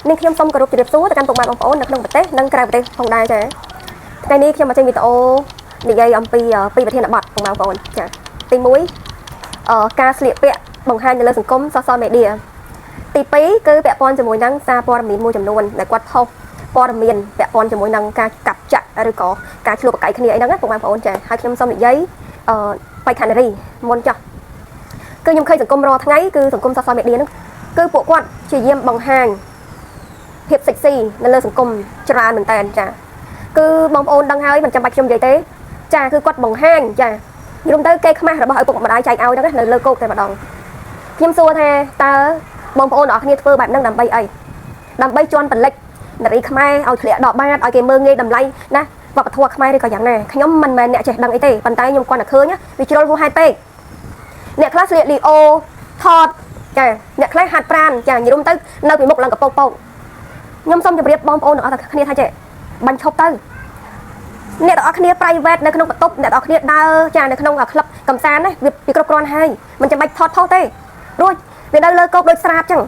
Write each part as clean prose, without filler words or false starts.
នេះខ្ញុំសូមគោរពជម្រាបសួរទៅកាន់ពុកម៉ែបងប្អូននៅក្នុងប្រទេសនិងក្រៅប្រទេសផងដែរចាថ្ងៃនេះខ្ញុំមកចេញវីដេអូនិយាយអំពីពីប្រធានបទពុកម៉ែបងប្អូនចាទី1ការស្លៀកពាក់បង្ហាញនៅលើសង្គម social media ទី2គឺពាក់ព័ន្ធជាមួយនឹងសារព័ត៌មានមួយចំនួនដែលគាត់ផុសព័ត៌មានពាក់ព័ន្ធជាមួយនឹងការកាប់ចាក់ឬក៏ការឆ្លុះប្រកែកគ្នាអីហ្នឹងពុកម៉ែបងប្អូនចាហើយខ្ញុំសូមនិយាយបេក្ខនារីមុនចុះគឺខ្ញុំឃើញសង្គមរាល់ថ្ងៃគឺសង្គម social media ហ្នឹងគឺពួកគាត់ជាយាមបង្ហាញភាព sexy នៅលើសង្គមច្រើនមែនតើចាគឺបងប្អូនដឹងហើយមិនចាំបាច់ខ្ញុំនិយាយទេចាគឺគាត់បង្ហាញចាយល់ទៅគេខ្មាស់របស់ឪពុកម្ដាយចែកឲ្យហ្នឹងនៅលើគោកតែម្ដងខ្ញុំសួរថាតើបងប្អូនទាំងអស់គ្នាធ្វើបែបហ្នឹងដើម្បីអីដើម្បីជន់បលិចនារីខ្មែរឲ្យធ្លាក់ដកបាតឲ្យគេមើងងាយតម្លៃណាវប្បធម៌ខ្មែរឬក៏យ៉ាងណាខ្ញុំមិនមែនអ្នកចេះដឹងអីទេប៉ុន្តែខ្ញុំគាត់តែឃើញវាជ្រុលហួសហេតុពេកអ្នកខ្លះស្លៀកលីអូថតចាអ្នកខ្លះហាត់ប្រាណចាញរុំទៅនៅពីមុខឡើងកពកពកខ្ញុំសូមជម្រាបបងប្អូនទាំងអស់គ្នាថាចេះបាញ់ឈប់ទៅអ្នកទាំងអស់គ្នា private នៅក្នុងបន្ទប់អ្នកទាំងអស់គ្នាដើរចានៅក្នុងក្លឹបកំសាន្តណាវាគ្រប់គ្រាន់ហើយមិនចាំបាច់ថតផុសទេរួចវានៅលើកោបដូចស្រាបចឹង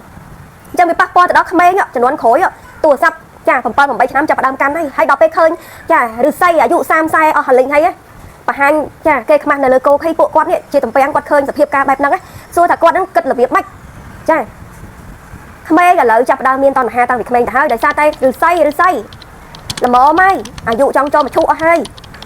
អញ្ចឹងវាប៉ះពាល់ទៅដល់ក្មេងចំនួនក្រោយទូរស័ព្ទចា7 8ឆ្នាំចាប់ផ្ដើមកាន់ហើយដល់ពេលឃើញចាឫស្សីអាយុ30 40អស់ហលិញហើយបង្ហាញចាគេខ្មាស់នៅលើកោខីពួកគាត់នេះជាតំពាំងគាត់ឃើញសភាពការបែបហ្នឹងសួរថាគាត់ហ្នឹងគិតរបៀបម៉េចចាក្មេងឥឡូវចាប់ផ្ដើមមានតណ្ហាតាំងពីក្មេងទៅហើយដោយសារតែឫស្សីល្មមហើយអាយុចង់ចូលមឈូសអស់ហើយ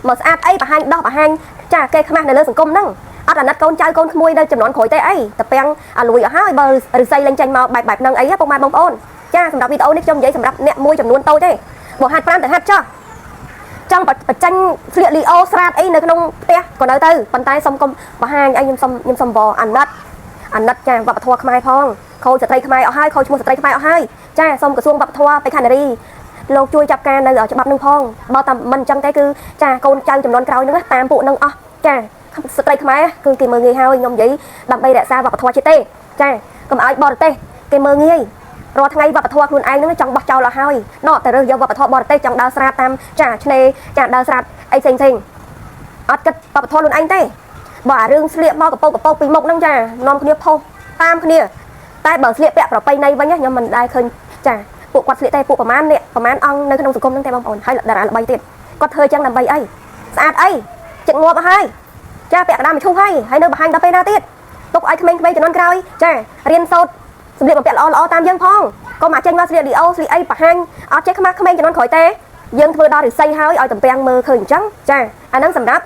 មកស្អាតអីបង្ហាញដោះបង្ហាញចាគេខ្មាស់នៅលើសង្គមហ្នឹងអត់អាណិតកូនចៅកូនក្មួយនៅចំនួនក្រោយទេអីតំពាំងអាលួយអស់ហើយបើឫស្សីលេងចេញមកបែបហ្នឹងអីពុកម៉ែបងប្អូនចាសម្រាប់វីដេអូនេះខ្ញុំនិយាយសម្រាប់អ្នកមួយចំនួនតូចទេបើហាត់5ទៅហាត់ចោះចង់បញ្ចេញស្លៀកលីអូស្រាតអីនៅក្នុងផ្ទះក៏នៅទៅប៉ុន្តែសុំកុំបង្ហាញអីខ្ញុំសុំវអាណិតចាវប្បធម៌ខ្មែរផងខូចស្ត្រីខ្មែរអស់ហើយខូចឈ្មោះស្ត្រីខ្មែរអស់ហើយចាសូមក្រសួងវប្បធម៌បេក្ខនារីលោកជួយចាប់ការនៅច្បាប់នឹងផងបើតែមិនអញ្ចឹងទេគឺចាកូនចៅចំនួនក្រោយហ្នឹងតាមពួកនឹងអស់ចាស្ត្រីខ្មែរគឺគេមើងងាយហើយខ្ញុំនិយាយដើម្បីរក្សាវប្បធម៌ជាតិទេចាកុំឲ្យបរទេសគេមើងងាយរាល់ថ្ងៃវប្បធម៌ខ្លួនឯងហ្នឹងចង់បោះចោលអស់ហើយណោះតែរើសយកវប្បធម៌បរទេសចង់ដើរស្រាតតាមចាឆ្នេរចាដើរស្រាតអីផ្សេងអត់គិតវប្បធម៌ខ្លួនឯងទេបើអារឿងស្លៀកមកកពកពីមុខហ្នឹងចានាំគ្នាផុសតាមគ្នាតែបើស្លៀកពាក់ប្រពៃណីវិញខ្ញុំមិនដែលឃើញចាពួកគាត់ស្លៀកតែពួកប្រមាណអង្គនៅក្នុងសង្គមហ្នឹងតែបងប្អូនហើយតារាល្បីទៀតគាត់ធ្វើចឹងដើម្បីអីស្អាតអីចិត្តងាប់អស់ហើយចាពាក់កណ្ដាលមឈូសហើយនៅបង្ហាញដល់ពេលណាទៀតទុកឲ្យក្មេងៗជំនាន់ក្រោយចារៀនសូត្រសម្លៀកបំពាក់ល្អៗតាមយើងផងកុំមកចេញមកស្លៀកលីអូស្លៀកអីបង្ហាញអត់ចេះខ្មាស់ក្មេងជំនាន់ក្រោយទេយើងធ្វើដល់រិស័យហើយឲ្យតំពាំងមើលឃើញអញ្ចឹងចាអាហ្នឹងសម្រាប់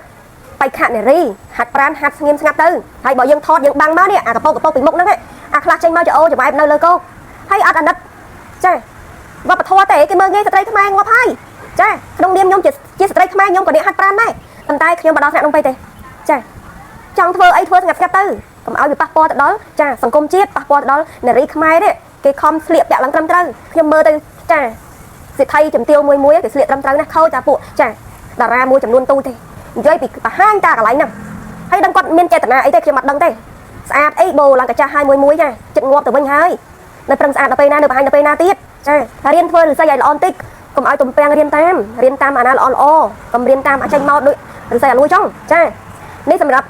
បេក្ខនារីហាត់ប្រាណហាត់ស្ងៀមស្ងាត់ទៅហើយបើយើងថតយើងបាំងមកនេះអាកពកពីមុខហ្នឹងអាខ្លះចេញមកចោច្បែបនៅលើកោកហើយអត់អាណិតចាវប្បធម៌តែគេមើលងាយស្ត្រីខ្មែរងាប់ហើយចាក្នុងនាមខ្ញុំជាស្ត្រីខ្មែរខ្ញុំក៏អ្នកហាត់ប្រាណដែរប៉ុន្តែខ្ញុំមិនដល់ថ្នាក់នោះពេកទេចាចង់ធ្វើអីធ្វើស្ងាត់ទៅកុំឲ្យវាប៉ះពាល់ទៅដល់ចាសង្គមជាតិប៉ះពាល់ទៅដល់នារីខ្មែរនេះគេខំស្លៀកពាក់ឡើងត្រឹមត្រូវខ្ញុំមើលទៅចាសិទ្ធិជំទាវមួយគេស្លៀកត្រឹមត្រូវណាខូចតែពួកចាតារាមួយចំនួនទូទេនិយាយពីបង្ហាញតាកន្លែងហ្នឹងហើយដឹងគាត់មានចេតនាអីទេខ្ញុំអត់ដឹងទេស្អាតអីបូឡើងកាចាស់ហើយមួយចាចិត្តងាប់ទៅវិញហើយនៅប្រឹងស្អាតដល់ពេលណានៅបង្ហាញដល់ពេលណាទៀតចារៀនធ្វើឫស្សីឲ្យល្អបន្តិចកុំឲ្យទំពាំងរៀនតាមអាណាល្អកុំរៀនតាមអាចចេញមកដូចឫស្សីអាលួយចង់ចានេះសម្រាប់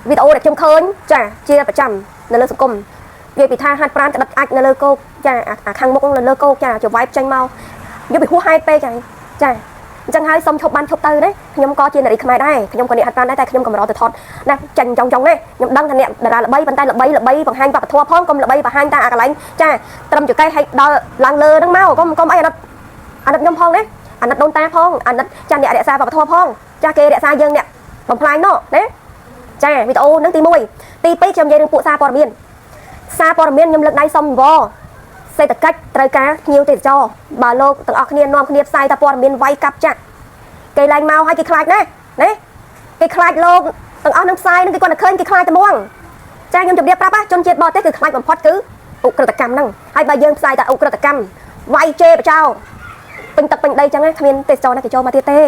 វីដេអូដែលខ្ញុំឃើញចាជាប្រចាំនៅលើសង្គមនិយាយពីថាហាត់ប្រាណក្តិតអាចនៅលើគោកចាអាខាងមុខនៅលើគោកចាចវាយចេញមកយកពីហួសហេតុពេកចាអញ្ចឹងហើយសុំឈប់បានឈប់ទៅណាខ្ញុំក៏ជានារីខ្មែរដែរខ្ញុំក៏អ្នកហាត់ប្រាណដែរតែខ្ញុំកម្រទៅថតណាចាញ់ចង់ណាខ្ញុំដឹងថាអ្នកតារាល្បីប៉ុន្តែល្បីបង្ហាញវប្បធម៌ផងកុំល្បីបង្ហាញតែអាកន្លែងចាត្រឹមចង្កេះឲ្យដល់ឡើងលើហ្នឹងមកកុំអីអាណិតខ្ញុំផងណាអាណិតដូនតាផងអាណិតចាអ្នករក្សាវប្បធម៌ផងចាគេរក្សាយើងអ្នកបំផ្លាញនោះណាចាវីដេអូហ្នឹងទី1ទី2ខ្ញុំនិយាយរឿងពួកសារព័ត៌មានខ្ញុំលើកដៃសុំវសេដ្ឋកិច្ចត្រូវការភ្ញៀវទេសចរបើលោកទាំងអស់គ្នានាំគ្នាផ្សាយតែព័ត៌មានវាយកាប់ចាក់គេឡើងមកហើយគេខ្លាចណាគេខ្លាចលោកទាំងអស់នឹងផ្សាយនឹងគេគាត់តែឃើញគេខ្លាចតែហ្មងចាខ្ញុំជម្រាបប្រាប់ជនជាតិបរទេសគឺខ្លាចបំផុតគឺឧក្រិដ្ឋកម្មហ្នឹងហើយបើយើងផ្សាយតែឧក្រិដ្ឋកម្មវាយជេរបចោពេញទឹកពេញដីចឹងណាគ្មានទេសចរណាគេចូលមកទៀតទេ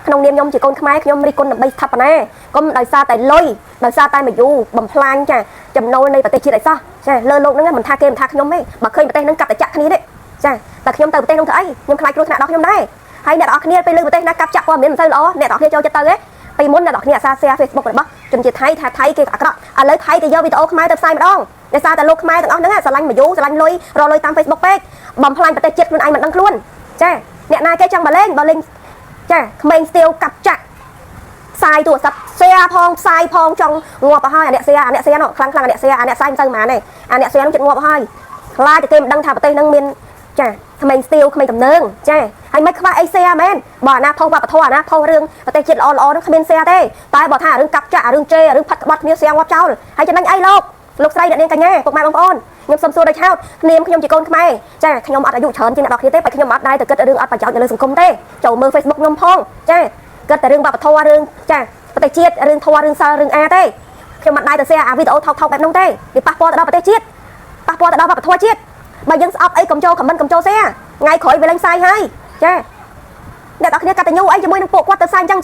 ក្នុងនាមខ្ញុំជាកូនខ្មែរខ្ញុំរិះគន់ដើម្បីស្ថាបនាកុំដោយសារតែលុយដោយសារតែមកយូរបំផ្លាញចាចំណូលនៃប្រទេសជាតិអីសោះចាលើលោកហ្នឹងមិនថាគេមិនថាខ្ញុំទេបើឃើញប្រទេសហ្នឹងកាប់តែចាក់គ្នាទេចាតែខ្ញុំទៅប្រទេសហ្នឹងធ្វើអីខ្ញុំខ្លាចគ្រោះថ្នាក់ដល់ខ្ញុំដែរហើយអ្នកនរគ្នាពេលលើប្រទេសណាកាប់ចាក់ព័ត៌មានមិនសូវល្អអ្នកនរគ្នាចូលចិត្តទៅទេ ពីមុនអ្នកនរគ្នាអាសា share Facebook របស់ជនជាតិថៃថាថៃគេអាក្រក់ឥឡូវថៃគេយកវីដេអូខ្មែរទៅផ្សាយម្ដងដោយសារតែលោកខ្មែរទាំងអស់ហ្នឹងស្រឡាញ់មកយូរស្រឡាញ់លុយរកលុយតាម Facebook ពេកបំផ្លាញប្រទេសជាតិខ្លួនឯងមិនដឹងខ្លួនចាអ្នកណាគេចង់បើលេងចាក្មេងស្ទាវកាប់ចាក់ផ្សាយទូរស័ព្ទ share ផងផ្សាយផងចង់ងាប់ទៅហើយអាអ្នក share នោះខ្លាំងអាអ្នក share អាអ្នកផ្សាយមិនទៅហ្មងទេអាអ្នក share នោះចិត្តងាប់ហើយខ្លាចតែគេមិនដឹងថាប្រទេសហ្នឹងមានចាក្មេងស្ទាវក្មេងតំណើងចាហើយមិនខ្វះអី share មែនបើអាណាផុសវប្បធម៌អាណាផុសរឿងប្រទេសជាតិល្អនោះគ្មាន share ទេតែបើថារឿងកាប់ចាក់រឿងជេររឿងផាត់ក្បត់គ្នា share ងាប់ចោលហើយចំណេញអីលោកស្រីអ្នកនាងកញ្ញាពុកម៉ែបងប្អូនខ្ញុំសូមសួរដូចហោតនាមខ្ញុំជាកូនខ្មែរចាខ្ញុំអត់អាយុច្រើនជាងអ្នកនរគ្នាទេបើខ្ញុំអត់ដែរទៅគិតរឿងអត់ប្រយោជន៍នៅលើសង្គមទេចូលមើល Facebook ខ្ញុំផងចាគិតតែរឿងវប្បធម៌រឿងចាប្រទេសជាតិរឿងធម៌រឿងសិលរឿងអាទេខ្ញុំអត់ដែរទៅ share អាវីដេអូថោកបែបនោះទេវាប៉ះពាល់ទៅដល់ប្រទេសជាតិប៉ះពាល់ទៅដល់វប្បធម៌ជាតិបើយើងស្អប់អីកុំចូល comment កុំចូល share ថ្ងៃក្រោយវាឡើងផ្សាយហើយចាអ្នកនរគ្នាកតញ្ញូអីជាមួយនឹងពួកគាត់ទៅផ្សាយអញ្ចឹង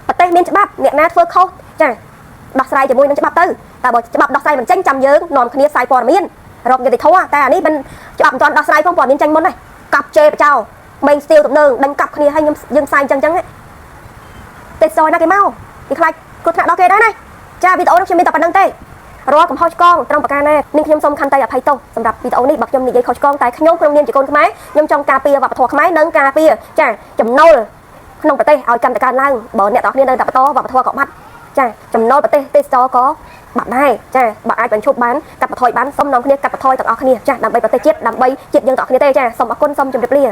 ប្រទេសមានច្បាប់អ្នកណាធ្វើខុសចាដោះស្រាយជាមួយនឹងច្បាប់ទៅតែបើច្បាប់ដោះស្រាយមិនចេញចាំយើងនាំគ្នាផ្សាយព័ត៌មានរកយុត្តិធម៌តែអានេះមិនច្បាប់មិនទាន់ដោះស្រាយផងព័ត៌មានចេញមុនទេកាប់ជេរបចោលមេងស្ទាវទំនើងដេញកាប់គ្នាហើយយើងផ្សាយអញ្ចឹងទេសចរណាគេមកគេខ្លាចគ្រោះថ្នាក់ដល់គេដែរណាចាវីដេអូនេះខ្ញុំមានតែប៉ុណ្្នឹងទេរាល់កំហុសឆ្គងត្រង់ប្រការណានាងខ្ញុំសូមខន្តីអភ័យទោសសម្រាប់វីដេអូនេះបើខ្ញុំនិយាយខុសឆ្គងតែខ្ញុំក្នុងនាមជាកូនខ្មែរខ្ញុំចង់ការពារវប្បធម៌ខ្មែរនិងការពារចាចំណូលក្នុងប្រទេសឲ្យកាន់តែកើនឡើងបើអ្នកទាំងគ្នានៅតែបន្តវប្បធម៌ក៏បាត់ចាចំណូលប្រទេសទេសចរក៏បាត់ដែរចាបើអាចបញ្ឈប់បានកាត់បន្ថយបានសូមនាំគ្នាកាត់បន្ថយទាំងអស់គ្នាចាដើម្បីប្រទេសជាតិដើម្បីជាតិយើងទាំងអស់គ្នាទេចាសូមអរគុណសូមជម្រាបលា